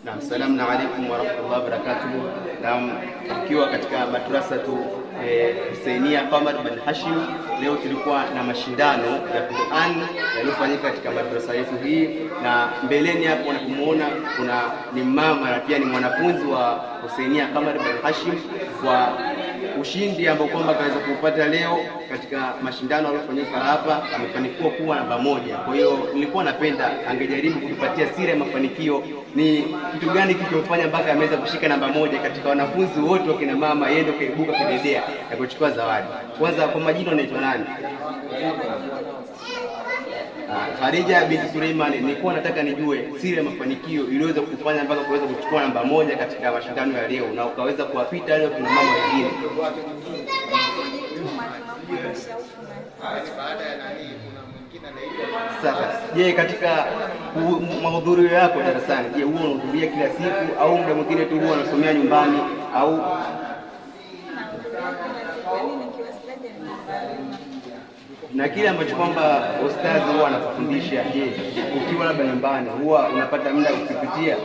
Naam, salamu alaykum wa rahmatullahi wa barakatuh. Naam, tukiwa katika madrasa Husainia Qamar bin Hashim, leo tulikuwa na mashindano ya Qur'an yaliyofanyika katika madrasa yetu hii, na mbeleni hapo unapomwona kuna ni mama na pia ni mwanafunzi wa Husainia Qamar bin Hashim, kwa ushindi ambao kwamba kaweza kupata leo katika mashindano yaliyofanyika hapa, amefanikiwa kuwa namba 1. Kwa hiyo nilikuwa napenda angejaribu kutupatia siri ya mafanikio, ni kitu gani kilichomfanya mpaka ameweza kushika namba 1 katika wanafunzi wote wa kina mama, yeye ndio kaibuka kidedea na kuchukua zawadi. Kwanza, kwa majina unaitwa nani? Khadija binti Suleiman. Nilikuwa nataka nijue siri ya mafanikio iliweza kufanya mpaka kuweza kuchukua namba 1 katika mashindano ya leo na ukaweza kuwapita leo kina mama wengine. Sasa, je, katika mahudhurio yako darasani, je, huwa unahudhuria kila siku au muda mwingine tu huwa unasomea nyumbani au na kile ambacho kwamba ustadhi huwa anakufundisha, je, ukiwa labda nyumbani huwa unapata muda kukipitia?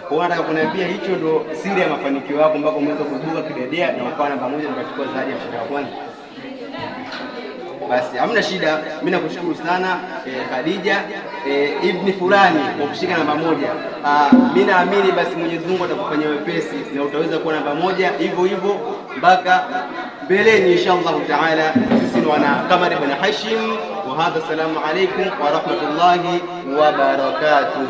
Kwa nataka kuniambia hicho ndo siri ya mafanikio yako mpaka umeweza kuduka kidedea na ukawa namba 1 ukachukua zawadi ya mshindi wa kwanza? Basi hamna shida, mimi nakushukuru sana Khadija ibni fulani kwa kushika namba 1. Mimi naamini basi Mwenyezi Mungu atakufanyia wepesi na utaweza kuwa namba 1 hivyo hivyo mpaka mbeleni inshallah taala. Sisi ni wana Qamar bin Hashim, wa hadha, assalamu alaykum wa rahmatullahi wa barakatuh.